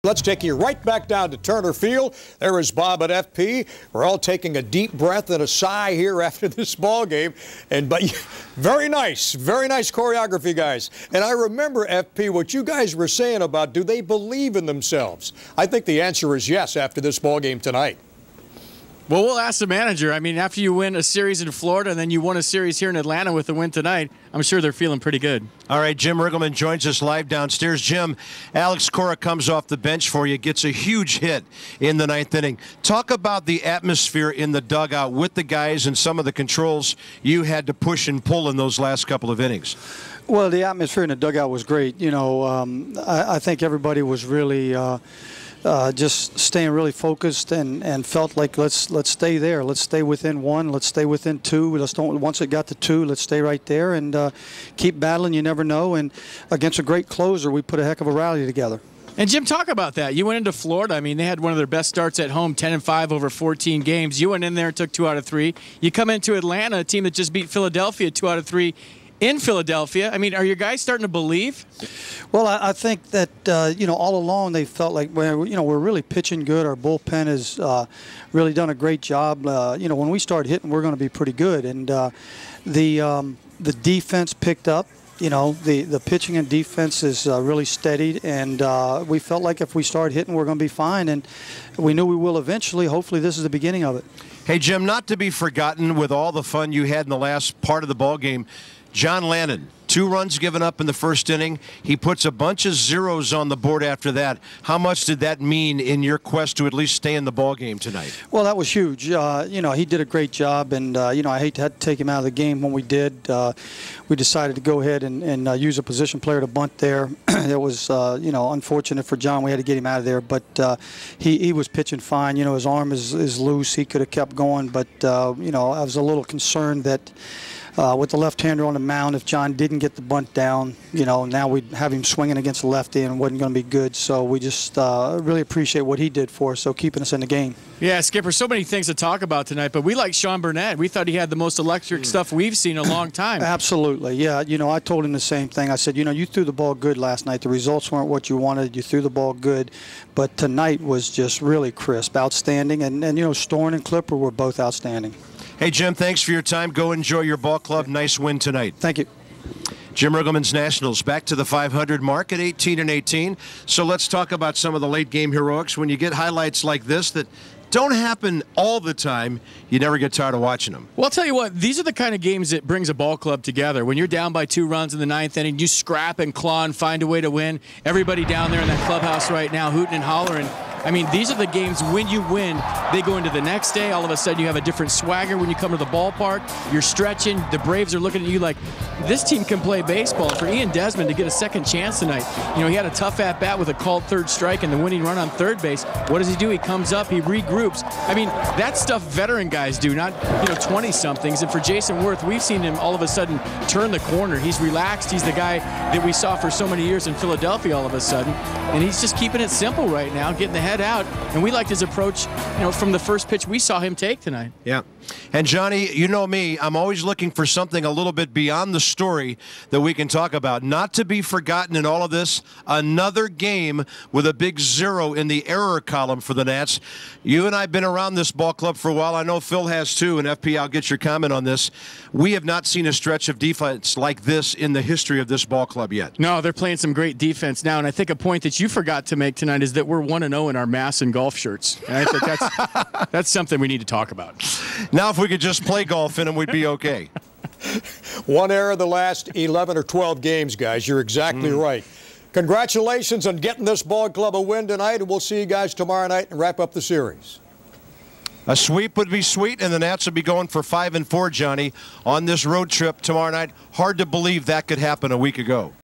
Let's take you right back down to Turner Field. There is Bob and F.P. We're all taking a deep breath and a sigh here after this ball game. But very nice choreography, guys. And I remember, F.P., what you guys were saying about, do they believe in themselves? I think the answer is yes after this ball game tonight. Well, we'll ask the manager. I mean, after you win a series in Florida and then you won a series here in Atlanta with a win tonight, I'm sure they're feeling pretty good. All right, Jim Riggleman joins us live downstairs. Jim, Alex Cora comes off the bench for you, gets a huge hit in the ninth inning. Talk about the atmosphere in the dugout with the guys and some of the controls you had to push and pull in those last couple of innings. Well, the atmosphere in the dugout was great. You know, I think everybody was really just staying really focused and felt like let's stay there. Let's stay within one. Let's stay within two. Once it got to two, let's stay right there and keep battling. You never know. And against a great closer, we put a heck of a rally together. And Jim, talk about that. You went into Florida. I mean, they had one of their best starts at home, 10-5 over 14 games. You went in there and took 2 out of 3. You come into Atlanta, a team that just beat Philadelphia 2 out of 3. In Philadelphia. I mean, are your guys starting to believe? Well, I think that, you know, all along they felt like, we're really pitching good. Our bullpen has really done a great job. You know, when we start hitting, we're going to be pretty good. And the defense picked up. You know, the pitching and defense is really steadied. And we felt like if we start hitting, we're going to be fine. And we knew we will eventually. Hopefully this is the beginning of it. Hey, Jim, not to be forgotten with all the fun you had in the last part of the ball game, John Lannon, 2 runs given up in the first inning. He puts a bunch of zeros on the board after that. How much did that mean in your quest to at least stay in the ball game tonight? Well, that was huge. You know, he did a great job, and you know, I hate to have to take him out of the game when we did. We decided to go ahead and use a position player to bunt there. It was you know, unfortunate for John. We had to get him out of there, but he was pitching fine. You know, his arm is loose. He could have kept going, but you know, I was a little concerned that with the left-hander on the mound, if John didn't get the bunt down, you know, now we'd have him swinging against the lefty and it wasn't going to be good. So we just really appreciate what he did for us, so keeping us in the game. Yeah, Skipper, so many things to talk about tonight, but we like Sean Burnett. We thought he had the most electric stuff we've seen in a long time. Absolutely, yeah. You know, I told him the same thing. I said, you know, you threw the ball good last night. The results weren't what you wanted. You threw the ball good, but tonight was just really crisp, outstanding. And you know, Storn and Clipper were both outstanding. Hey, Jim, thanks for your time. Go enjoy your ball club. Nice win tonight. Thank you. Jim Riggleman's Nationals back to the 500 mark at 18-18. So let's talk about some of the late game heroics. When you get highlights like this that don't happen all the time, you never get tired of watching them. Well, I'll tell you what, these are the kind of games that brings a ball club together. When you're down by 2 runs in the 9th inning, you scrap and claw and find a way to win. Everybody down there in that clubhouse right now hooting and hollering. I mean, these are the games when you win, they go into the next day. All of a sudden, you have a different swagger when you come to the ballpark. You're stretching. The Braves are looking at you like, this team can play baseball. For Ian Desmond to get a second chance tonight, you know, he had a tough at-bat with a called 3rd strike and the winning run on 3rd base. What does he do? He comes up, he regroups. I mean, that stuff veteran guys do, not, you know, 20-somethings. And for Jason Worth, we've seen him all of a sudden turn the corner. He's relaxed. He's the guy that we saw for so many years in Philadelphia all of a sudden. And he's just keeping it simple right now, getting the head out. And we liked his approach, you know, from the first pitch we saw him take tonight. Yeah. And Johnny, you know me, I'm always looking for something a little bit beyond the story that we can talk about. Not to be forgotten in all of this, another game with a big 0 in the error column for the Nats. You and I have been around this ball club for a while. I know Phil has too, and FP, I'll get your comment on this. We have not seen a stretch of defense like this in the history of this ball club yet. No, they're playing some great defense now, and I think a point that you forgot to make tonight is that we're 1-0 in our MASN golf shirts. And I think that's something we need to talk about. Now, if we could just play golf in them, we'd be okay. 1 error the last 11 or 12 games, guys. You're exactly right. Congratulations on getting this ball club a win tonight, and we'll see you guys tomorrow night and wrap up the series. A sweep would be sweet, and the Nats would be going for 5-4, Johnny, on this road trip tomorrow night. Hard to believe that could happen a week ago.